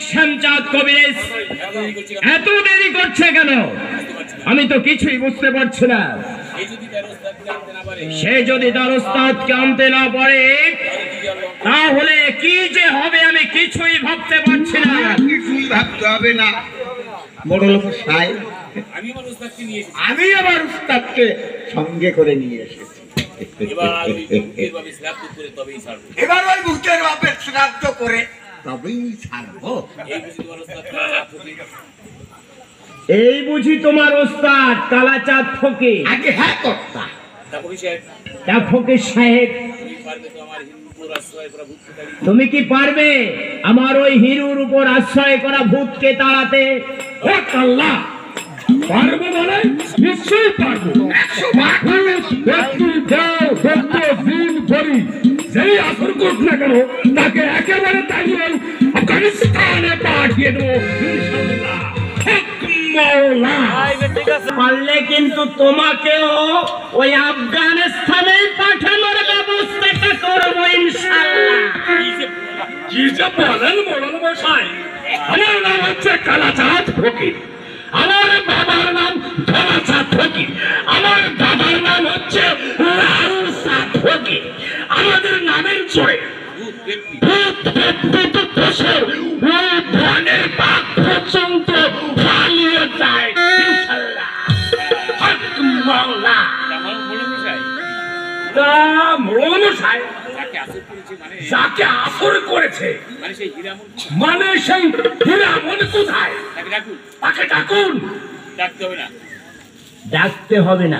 শ্যামচাঁদ কবিরাজ এত দেরি করছে কেন? আমি তো কিছুই বুঝতে পারছি না। সে যদি তার ওস্তাদকে আনতে না পারে তাহলে কি যে হবে আমি কিছুই ভাবতে পারছি না। কিছুই ভাবতে হবে না মোড়ল মশাই, আমি আমার উস্তাদকে সঙ্গে করে নিয়ে এসেছি। এবার ওই বুকের বাপের শ্রাদ্ধ করে তবেই ছাড়বো। এই বুঝি তোমার ওস্তাদ কালাচাঁদ ফকির? আগে হ্যাঁ কর্তা। তা ফকির সাহেব, তুমি কি পারবে আমার ওই হিরুর উপর আশ্রয় করা ভূতকে তাড়াতে? আল্লাহ, পারবো বলে নিশ্চয়ই পারবো। যেই আসর করুক না কেন তাকে একেবারে তাড়িয়ে আফগানিস্তানে পাঠিয়ে দেবো ইনশাআল্লাহ। পারলে কিন্তু তোমাকেও ওই আফগানিস্তানে পাঠানোর ব্যবস্থাটা করবো ইনশাআল্লাহ। কি যে বলেন মোড়ল মশাই, আমার নাম হচ্ছে কালাচাঁদ ফকির, আমার বাবার নাম ধলাচাঁদ ফকির, আমার দাদার নাম হচ্ছে লালচাঁদ ফকির। আমাদের নামের জয় বনের বাঘ পর্যন্ত পালিয়ে যায় ইনশাআল্লাহ। মোড়ল মশাই যাকে আসর করেছে মানে সেই হীরামন কোথায়? তাকে ডাকুন। ডাকতে হবে না,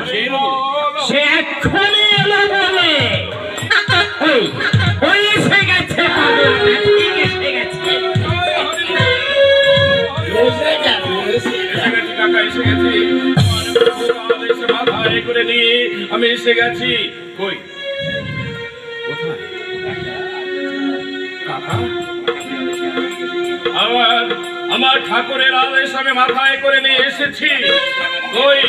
সে এক্ষুনি এলো বলে। ওই এসে গেছে, এসে গেছে। আমি এসে গেছি। কই কোথায় আমার ঠাকুরের আদেশ আমি মাথায় করে নিয়ে এসেছি। কই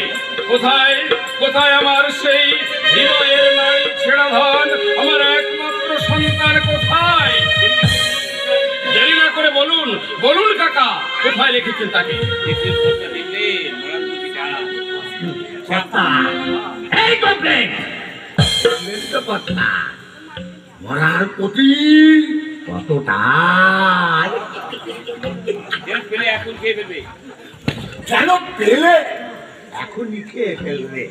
কোথায় কোথায় আমার সেই হৃদয়ের নারী ছেড়া ধন, আমার একমাত্র সন্তান কোথায়? দেরি না করে বলুন বলুন কাকা, কোথায় রেখেছেন তাকে? এই মরার প্রতি কতটাই যেন পেলে এখনই খেয়ে ফেলবে।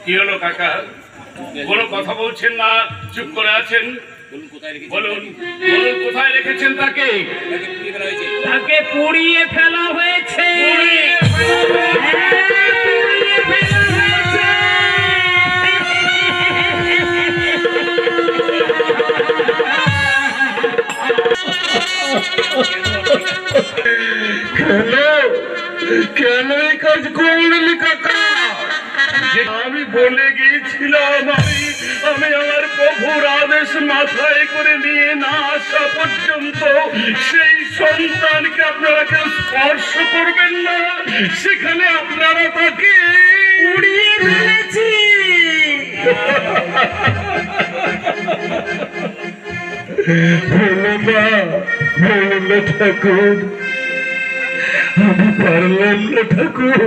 কি হলো কাকা, কোনো কথা বলছেন না, চুপ করে আছেন? বলুন বলুন কোথায় রেখেছেন তাকে? তাকে পুড়িয়ে ফেলা হয়েছে। কেন এই কাজ করলি কাকা? আমি বলে গিয়েছিলাম আমি আমার প্রভুর আদেশ মাথায় করে নিয়ে না আসা পর্যন্ত সেই সন্তানকে আপনারা কেউ স্পর্শ করবেন না। সেখানে আপনারা তাকে পুড়িয়ে ফেলেছি। ঠাকুর, আমি পারলাম না ঠাকুর,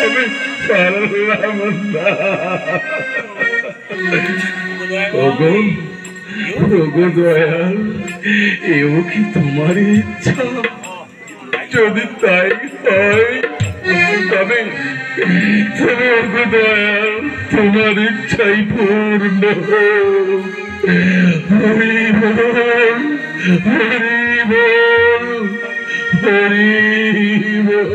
আমি পারলাম না। ওগো ওগো দয়াল, এও কি তোমার ইচ্ছা? যদি তাই হয় তবে ওগো দয়াল তোমার ইচ্ছাই পূর্ণ হোক। হরি বল হরি বল হরি বল।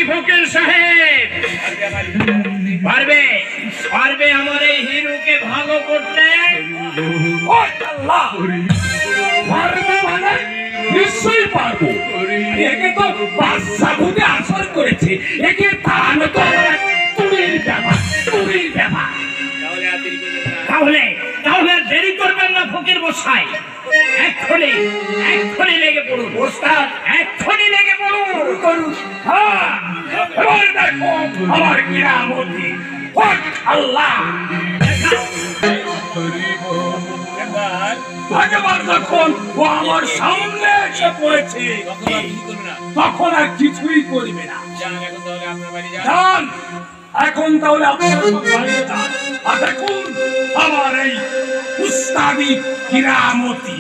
ফকির সাহেব পারবে পারবে আমার এই হিরুকে ভালো করতে? পারবো মানে নিশ্চয়ই পারবো। একে তো বাদশা ভূতে আসর করেছে, একে তাড়ানো তো তুমির ব্যাপার, তুমির ব্যাপার। তাহলে তাহলে দেরি করবেন না ফকির মশাই, এক্ষুনি এক্ষুনি লেগে পড়ুন। ওস্তাদ এক্ষুনি লেগে পড়ুন। হ্যাঁ, এবার দেখো আমার কিরামতি। আল্লাহ আগেবার যখন ও আমার সামনে এসে পড়েছে তখন আর কিছুই করবে না। যান, এখন তাহলে আপনারা সব বাড়িতে যান। আর দেখুন আমার এই উস্তাদি কিরামতি।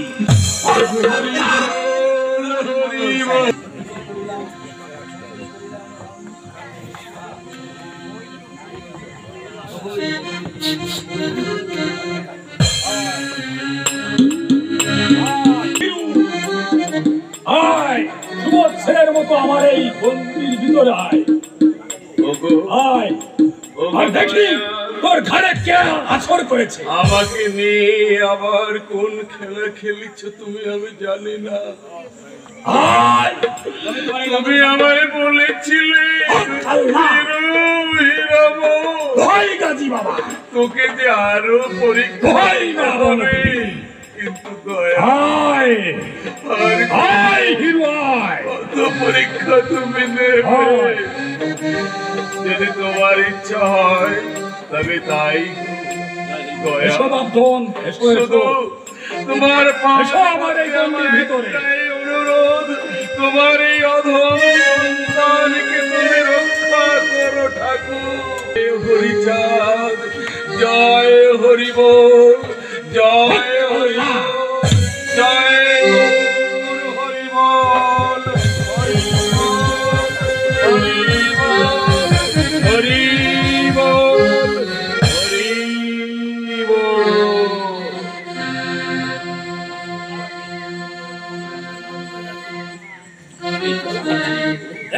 আয়, সুবোধ ছেলের মতো আমার এই বন্দির ভিতরে আয়। আয়, আর দেখি তোর ঘরে কে আছর করেছে। আমাকে নিয়ে আবার কোন খেলা খেলিছ তুমি আমি জানি না। আয়, তুমি আমায় বলেছিলে ভয় গাজী বাবা, তোকে যে আরো পরীক্ষা ভয় না হবে, কিন্তু দয়া আয় আয় হিরো আয়। কত পরীক্ষা তুমি নেবে। যদি তোমার ইচ্ছা হয় তবে তাই দয়া। এসো বাপধন, এসো এসো। শুধু তোমার এসো আমার এই গন্ডির ভিতরে। অনুরোধ, তোমার এই অধম সন্তানকে তুমি রক্ষা করো ঠাকুর। হরিচাঁদ, জয় হরিবোল, জয় হরিবোল, জয় গুরু হরিবোল, হরিবোল, হরিবোল, হরিবোল।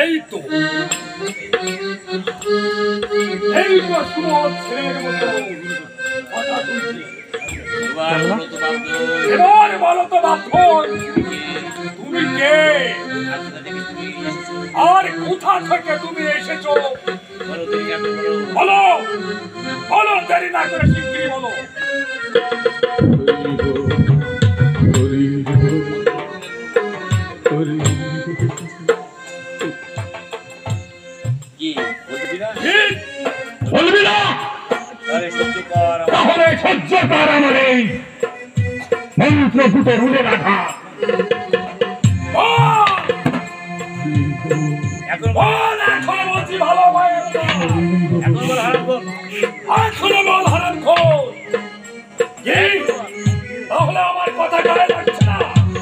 এই তো এই তো সুবোধ ছেলের মতো কথা তুলছে। এবার বলো তো বাপধন, তুমি কে আর কোথা থেকে তুমি এসেছো? বলো বলো, দেরি না করে শিগগিরই বলো। বলবি না? তাহলে সহ্য কর আমার এই মন্ত্রপুটে রুলে রাখা। এখনো বলছি ভালো ভাইয়ের না। এখনো বল হারান খোর। তাহলে আমার কথা গায়ে লাগছে না।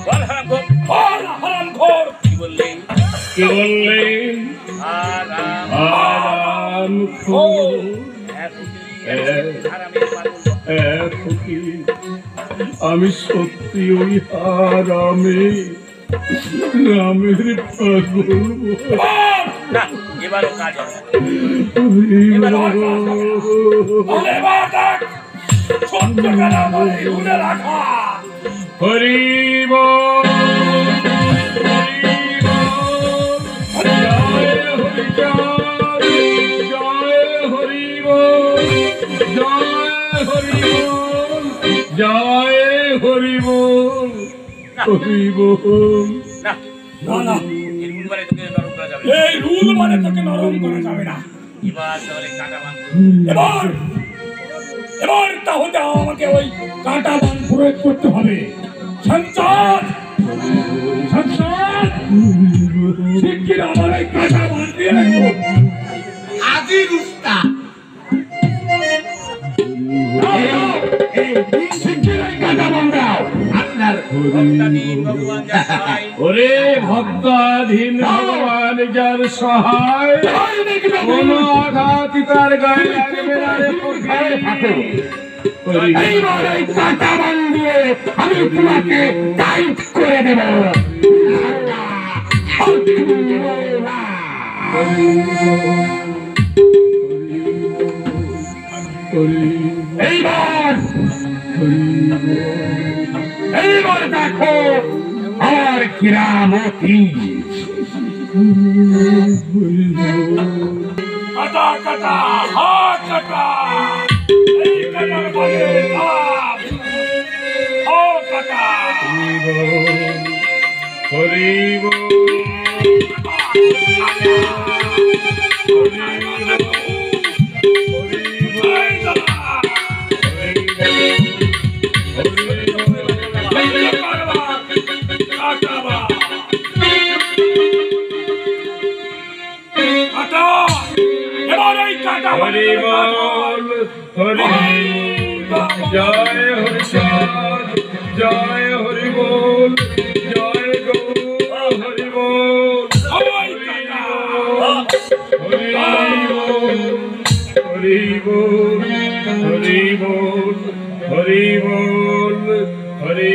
বল হারান খোর, বল হারান খোর। কি বললেন? আরাম খোর। আমি সত্যি ওই রামের পাগল। এবারও কাজ হরিব জয় হরিবোল, হরিবোল। এই রুল মানে তোকে নরম করা যাবে না। এবার এবার তাহলে আমাকে ওই কাঁটা বান প্রয়োগ করতে হবে। সঞ্চার সঞ্চার, শিগগির আমার এই কাঁটা বান দিয়ে রাখো। আজি উস্তাদ, শিগগির এই কাঁটা বান দাও। আপনার ওরে ভক্তাধীন ভগবান যার সহায়, কোন আঘাত তার গায়ে লাগবে না রে ফকির। এইবার এই কাঁটা বান দিয়ে আমি তোমাকে টাইট করে দেব। এইবার এইবার দেখো আমার কিরামতি। কাটা কাটা হাত কাটা, এই কাটার বলে লাভ। ও কাটা হরিব এই দাদা, হরি বল হরি জয় হরিচাঁদ জয় হরি বল জয় গৌর হরি বল হরি বল হরি বল হরি বল হরি বল হরি বল হরি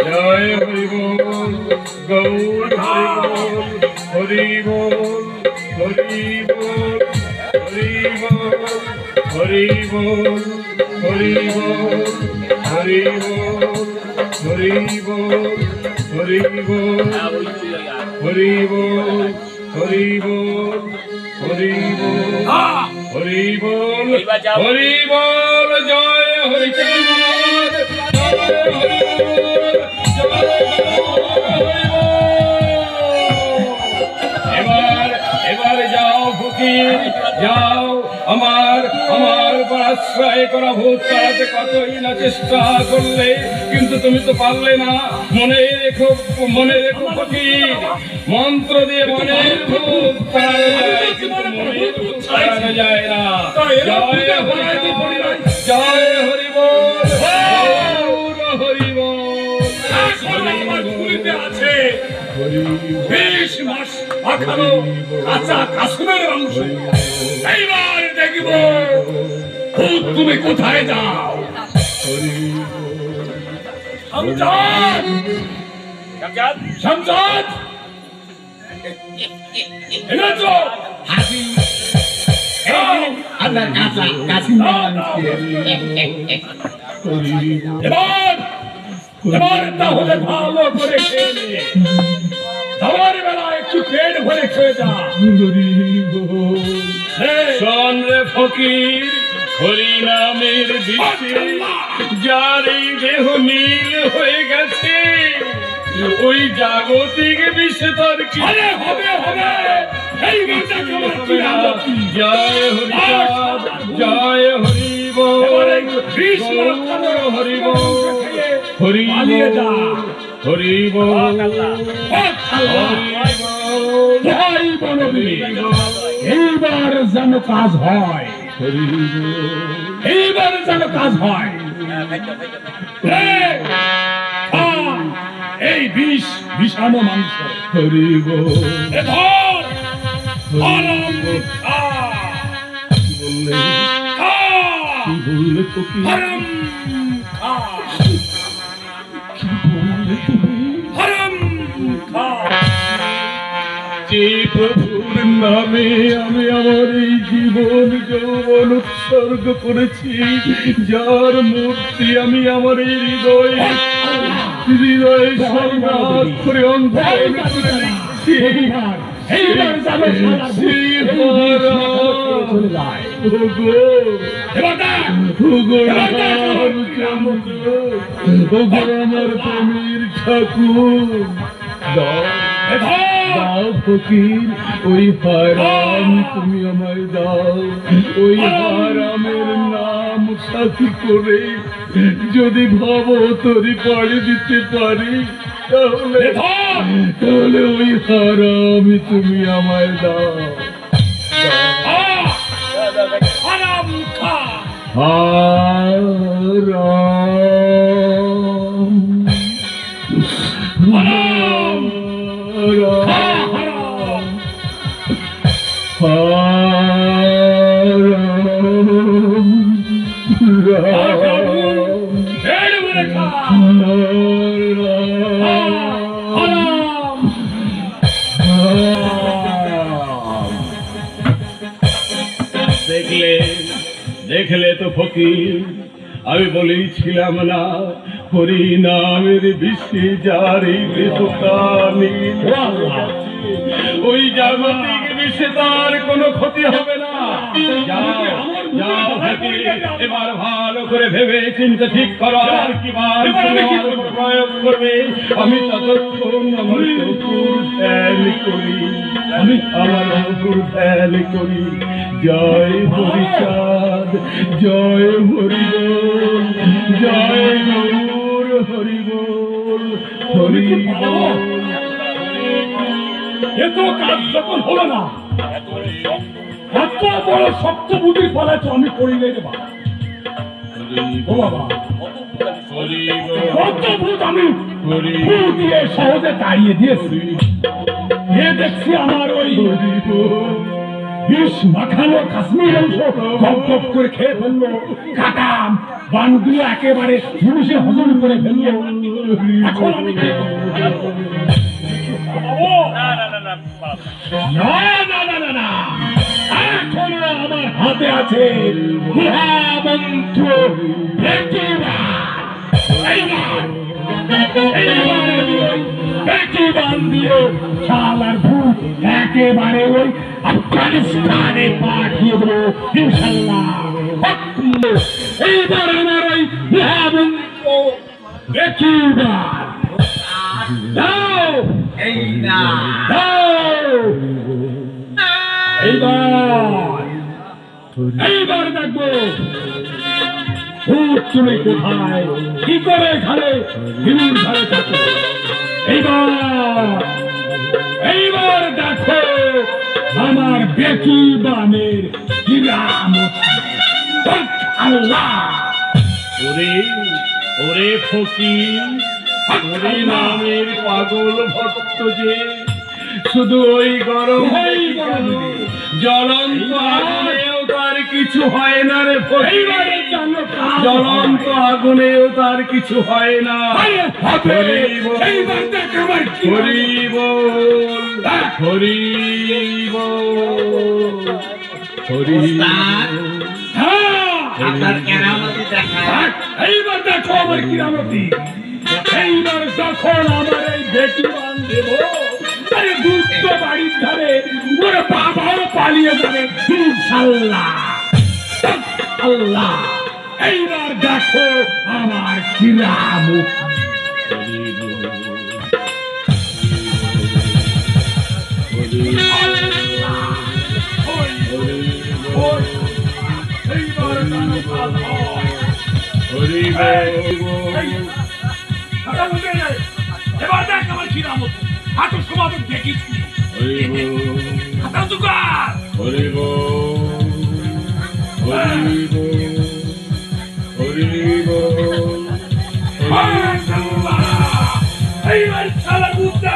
জয় হরি বল গৌর হরি বল হরি বল হরি বল হরি বল হরি বল হরি বল হরি বল হরি বল হরি বল হরি বল হরি বল হরি বল হরি বল জয় হরিচাঁদ জয় হরি বল এবার যাও ফকির যাও আমার পরাশ্রয় করা ভূত তাড়াতে কতই না চেষ্টা করলে কিন্তু তুমি তো পারলে না। মনে রেখো ফকির, মন্ত্র দিয়ে মনের ভূত তাড়ানো যায় কিন্তু মনের ভূত তাড়ানো যায় না। জয় হরি বল হরি বল আছে 20 মাস পাঠানো কাঁচা কাসুমের মাংস। এইবার দেখব ভূত তুমি কোথায় যাও। শামচাঁদ এনেছো আপনার কাঁচা কাশি এবার তাহলে ভালো করে খেয়ে নে। খাবার বেলা একটু পেট ভরে খেয়ে যা। শোন রে ফকির, হরি নামের বিষে যার এই দেহ নীল হয়ে গেছে, ওই জাগতিক বিষে তার কি হবে এই বেটা খাবার কি আপত্তি? জয় হরিচাঁদ জয় হরি বল হরি বল হরি হরি বল এইবার যেন কাজ হয়, এইবার যেন কাজ হয়। এই বিষানো মাংস হরি বল বললে ফকির যে প্রভুর নামে আমি আমার এই জীবন যৌবন উৎসর্গ করেছি, যার মূর্তি আমি আমার এই হৃদয়ে সর্বাক্ষরে অন্তর্গত করে লিখছি, আমার প্রেমের ঠাকুর দাও ফকির, ওই হারাম তুমি আমায় দাও, ওই হারামের নাম সাথী করে যদি ভাব তরি পাড়ি দিতে পারি তাহলে ওই হারামি তুমি আমায় দাও। দেখলে তো ফকির, আমি বলেছিলাম না হরি নামের বিষে যারি ওই জাগতিক বিষে তার কোনো ক্ষতি হবে না। এবার ভালো করে ভেবে চিন্তে ঠিক করো আর কি প্রয়োগ করবে। আমি ততক্ষণ আমার ঠাকুর ধ্যান করি, আমি আমার ঠাকুর ধ্যান করি। জয় হরিচাঁদ, জয় হরিবোল, জয় গৌর হরিবোল, হরিবোল। এ তো কাজ যখন হলো না, এত বড় শক্ত বুদ্ধি ফলে তো আমি করি নাই রে বাবা। ও বাবা, কত ভূত আমি ফুল দিয়ে সহজে তাড়িয়ে দিয়েছি। এ দেখছি আমার ওই বিষ মাখানো কাশ্মীর অংশ গপ গপ করে খেয়ে ফেললো, কাটাম বানগুলো একেবারে জিনিসে হজম করে ফেললো। এখন আমি কি করবো? না না না না না, এখনো আমার হাতে আছে মহামন্ত্র। শালার ভূত একেবারে ওই আফগানিস্তানে পাঠিয়ে দেবো ইনশাল্লাহ। এইবার আমার ওই মহামন্ত্র বেকিবার দাও, এই না এইবার দেখবো ভূত তুমি কোথায়, কি করে এখানে হিন্দুর ঘরে থাকো। এইবার দেখো আমার বেকি বানের কিরাম। আল্লাহ ওরে ওরে ফকির, ওরে নামের পাগল ভক্ত যে শুধু ওই গরম জ্বলন্ত আগুনেও তার কিছু হয় না রে ফকির, জ্বলন্ত আগুনেও তার কিছু হয় না। হরিবোল হরিবোল হরিবোল। আপনার কেরামতি দেখায়। এইবার দেখো আমার কিরামতি। এইবার যখন আমার এই বেটি বান দেব, আরে দুষ্ট বাড়ির ধারে ওর বাবাও পালিয়ে যাবে ইনশাল্লাহ। আল্লাহ, এইবার দেখো আমার কিরামতি। এবার দেখ আমার কিরামতি। হাতের সমাবেশ দেখিস এইবার শালা বুদ্ধা।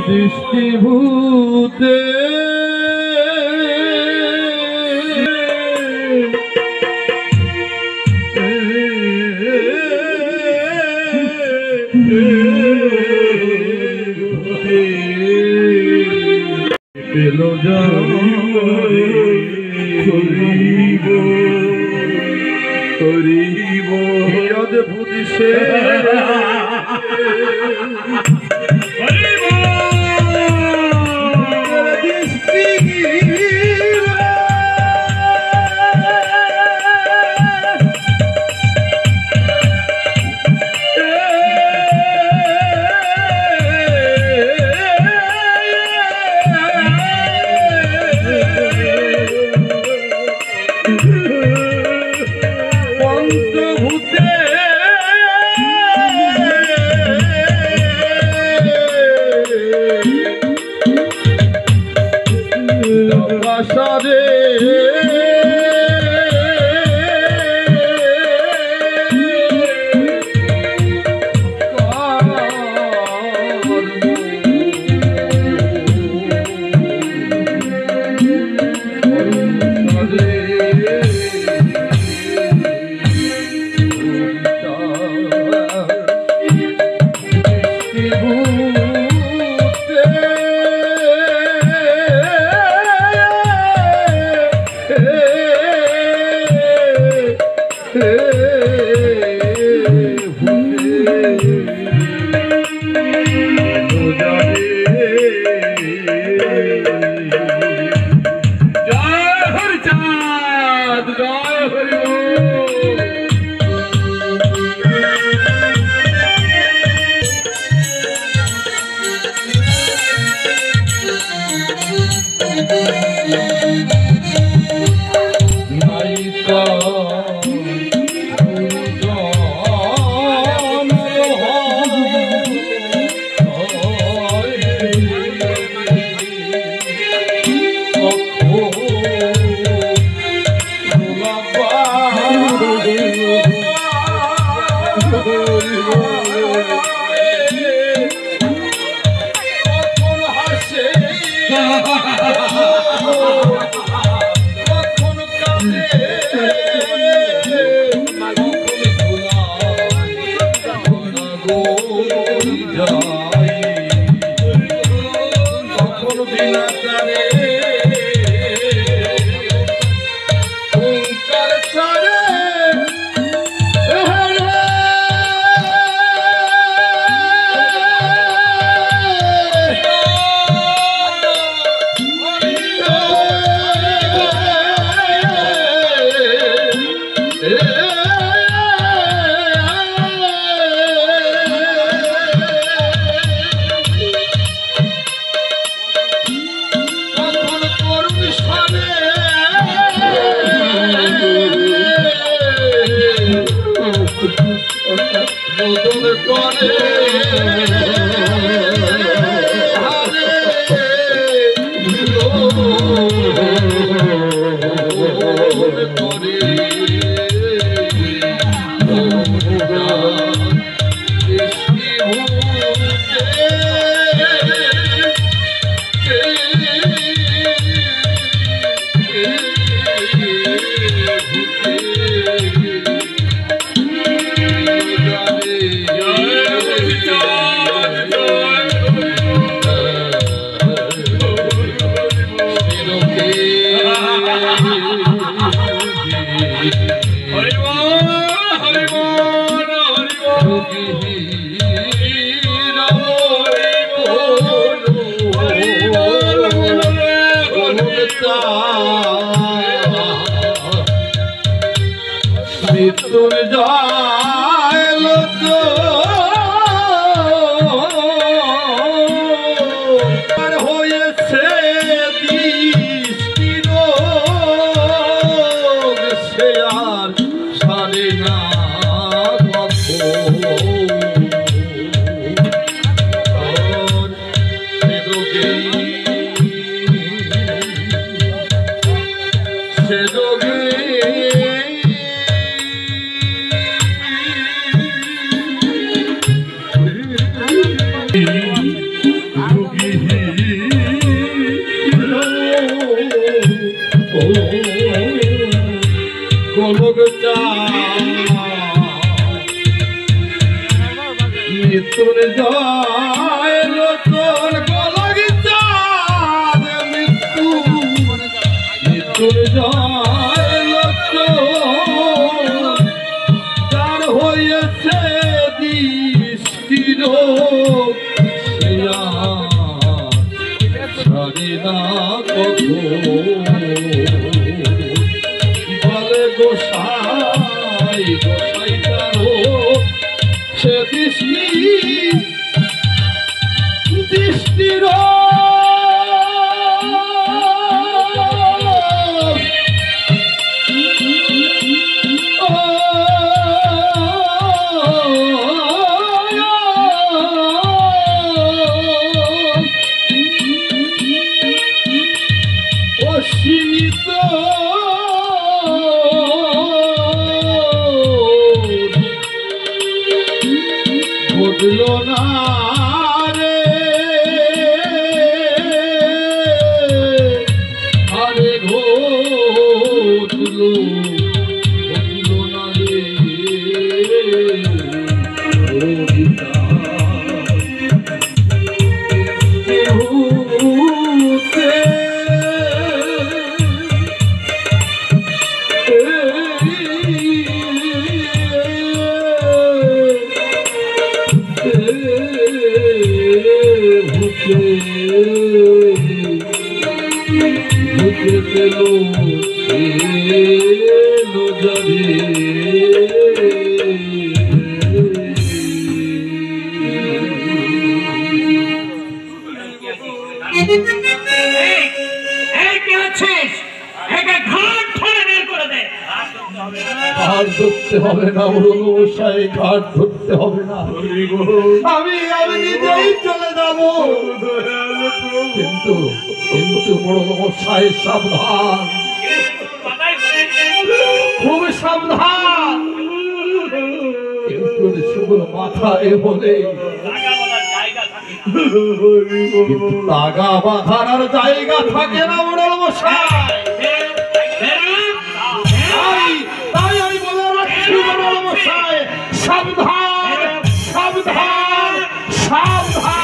দৃষ্টি ভূতে এলো জানিব করিব করিব অদ্ভুত সে মৃত্যুর জয় হয়েছে দৃষ্টির সে আর সারে না সে যোগে মৃত্যুর জয় লোচন গলগিতা মৃত্যুর জয় লোচন তার হয়েছে দৃষ্টির সারে না বলে গোসাই গোসাই তারো সে দৃষ্টির অসীমিত ঘটল না রে আরে ঘটল না রে ঘাট ধরতে হবে না মশাই, ঘাট ধরতে হবে না, আমি নিজেই চলে যাব। কিন্তু কিন্তু বড় মশাই সাবধান, খুব সাবধান। কিন্তু শুভ মাথায় বলে কিন্তু তাগা বাঁধার আর জায়গা থাকে না মোড়ল মশাই। তাই আমি বলে রাখছি মোড়ল মশাই, সাবধান সাবধান সাবধান।